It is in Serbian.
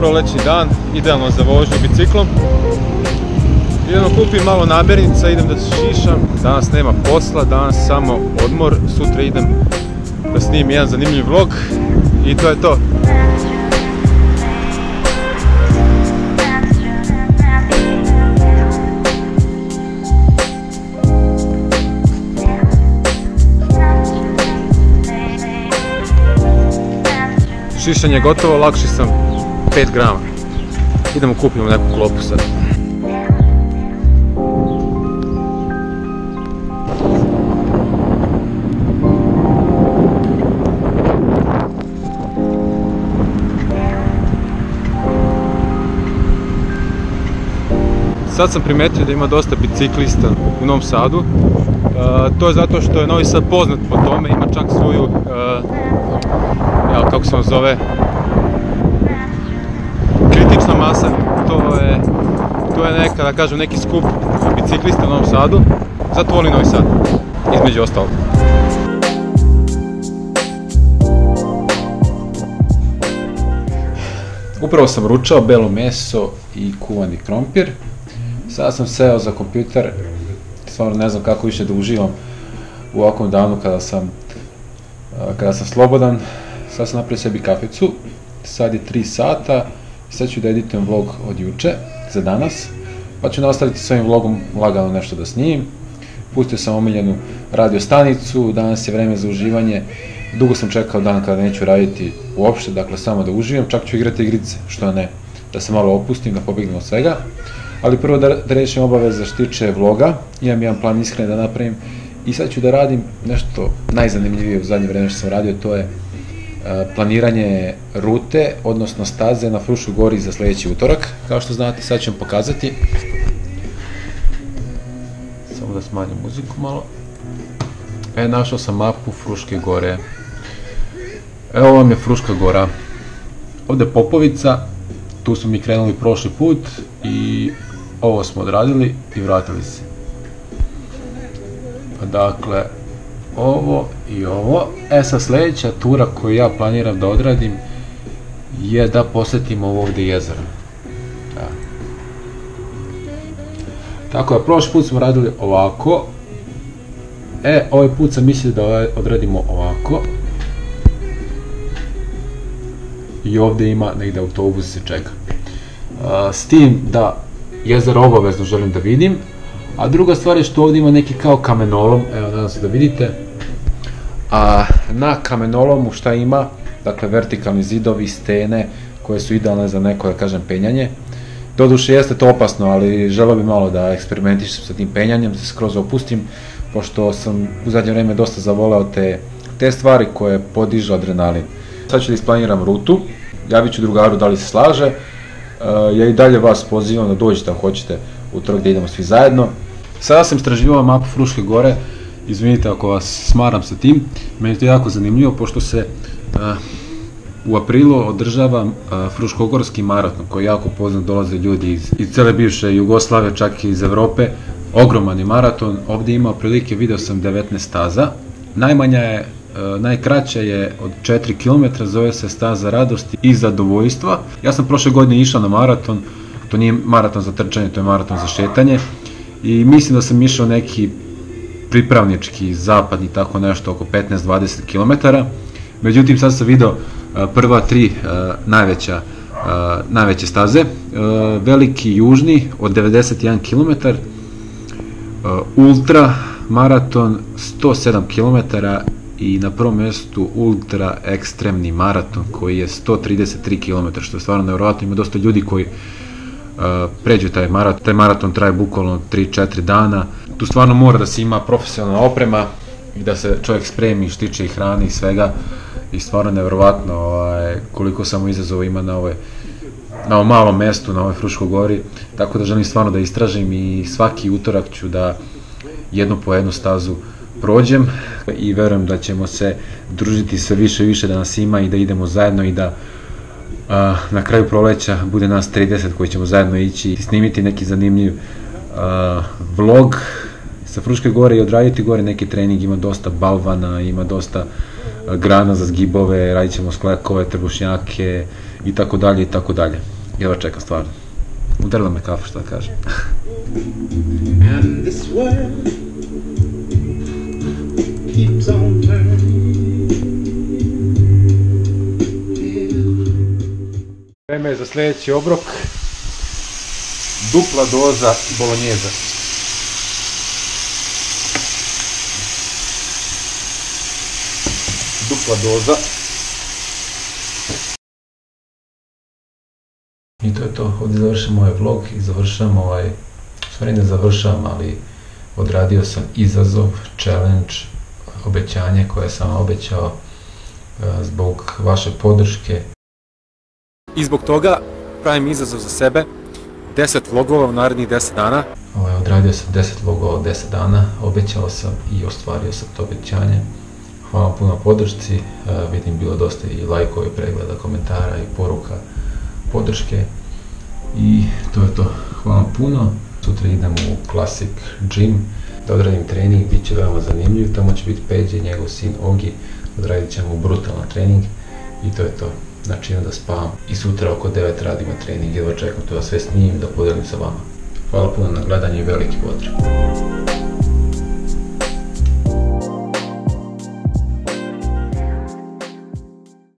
prolećni dan, idealno za vožnju biciklom. Idemo kupim malo namirnica, idem da se šišam, danas nema posla, danas samo odmor, sutra idem da snimim jedan zanimljiv vlog i to je to. Šišanje je gotovo, lakši sam 5 grama. Idemo kupimo neku klopu sad. Sad sam primetio da ima dosta biciklista u Novom Sadu. To je zato što je Novi Sad poznat po tome, ima čak svoju, kako se on zove, kritična masa. To je neka, da kažem, neki skup biciklista u Novom Sadu. Zato volim Novi Sad, između ostalog. Upravo sam ručao belo meso i kuvani krompir. Sada sam seo za kompjuter, stvarno ne znam kako više da uživam u ovakvom danu kada sam slobodan. Sad sam napravio sebi kaficu, sad je 3 sata i sad ću da editujem vlog od juče za danas, pa ću nastaviti s ovim vlogom lagano nešto da snimim. Pustio sam omiljenu radio stanicu, danas je vreme za uživanje, dugo sam čekao dan kada neću raditi uopšte, dakle samo da uživam, čak ću igrati igrice, što ne, da se malo opustim, da pobegnem od svega. Ali prvo da rešim obaveze što tiče vloga, imam jedan plan iskreno da napravim i sad ću da radim nešto najzanimljivije u zadnje vreme što sam radio, to je planiranje rute, odnosno staze na Fruškoj gori za sljedeći utorak. Kao što znate, sad ću vam pokazati. Samo da smanjim muziku malo. Našao sam mapu Fruške gore. Evo vam je Fruška gora. Ovde je Popovica, tu smo mi krenuli prošli put i ovo smo odradili i vratili se. Dakle, ovo i ovo. Sad sljedeća tura koju ja planiram da odradim je da posetimo ovdje jezero. Tako da, prošli put smo radili ovako. Ovaj put sam mislio da odradimo ovako. I ovdje ima negdje autobus se čeka. S tim da jezero obavezno želim da vidim. A druga stvar je što ovdje ima neki kao kamenolom, evo nadam se da vidite. A na kamenolomu šta ima, dakle vertikalni zidovi, stene koje su idealne za neko, da kažem, penjanje. Doduše jeste to opasno, ali želeo bi malo da eksperimentišem sa tim penjanjem, da se skroz opustim, pošto sam u zadnje vreme dosta zavoleo te stvari koje podižu adrenalin. Sad ću da isplaniram rutu, javit ću drugaru da li se slaže. Ja i dalje vas pozivam da dođete ako hoćete utorak da idemo svi zajedno. Sada sam istraživao mapu Fruške gore, izvinite ako vas smaram sa tim, meni je to jako zanimljivo pošto se u aprilu održava Fruškogorski maraton koji je jako poznat, dolaze ljudi iz cele bivše Jugoslavije, čak i iz Evrope. Ogroman je maraton, ovdje ima otprilike, video sam 19 staza, najmanja je, najkraća je od 4 km, zove se staza radosti i zadovoljstva. Ja sam prošle godine išao na maraton, to nije maraton za trčanje, to je maraton za šetanje i mislim da sam išao neki pripravnički, zapadni, tako nešto, oko 15-20 km. Međutim, sad sam video prva 3 najveće staze, veliki južni od 91 km, ultra maraton 107 km i na prvom mjestu ultra ekstremni maraton koji je 133 km, što je stvarno nevjerojatno. Ima dosta ljudi koji pređu taj maraton. Taj maraton traje bukvalno 3-4 dana. Tu stvarno mora da se ima profesionalna oprema i da se čovjek spremi što tiče i hrane i svega. I stvarno nevjerojatno koliko samo izazova ima na ovom malom mestu, na ovoj Fruškoj gori. Tako da želim stvarno da istražim i svaki utorak ću da jednu po jednu stazu prođem i verujem da ćemo se družiti sve više i više, da nas ima i da idemo zajedno i da na kraju proleća bude nas 30 koji ćemo zajedno ići i snimiti neki zanimljiv vlog sa Fruške gore i odraditi gore neki trening. Ima dosta balvana, ima dosta grana za zgibove, radit ćemo sklekove, trbušnjake i tako dalje i tako dalje. Jedva čekam stvarno. Udarila me kafa, šta da kažem. And this world keeps on turning. Vreme je za sljedeći obrok. Dupla doza bolonjeza. Dupla doza. I to je to. Ovdje završam ovaj vlog i završam ovaj... U stvari ne završam, ali odradio sam izazov, challenge, obećanje koje sam obećao zbog vaše podrške. I zbog toga pravim izazov za sebe, 10 vlogova u narednih 10 dana. Odradio sam 10 vlogova u 10 dana, obećao sam i ostvario sam to obećanje. Hvala puno na podršci, vidim bilo dosta i lajkova i pregleda, komentara i poruka podrške. I to je to, hvala puno. Sutra idem u Classic Gym da odradim trening, bit će veoma zanimljiv. Tamo će biti Peđe i njegov sin Ogi, odradit ćemo brutalan trening i to je to. Znači idem da spavam i sutra oko 9 radimo trening, jedva čekam to da sve snimim, da podelim sa vama. Hvala puno na gledanje i veliki pozdrav.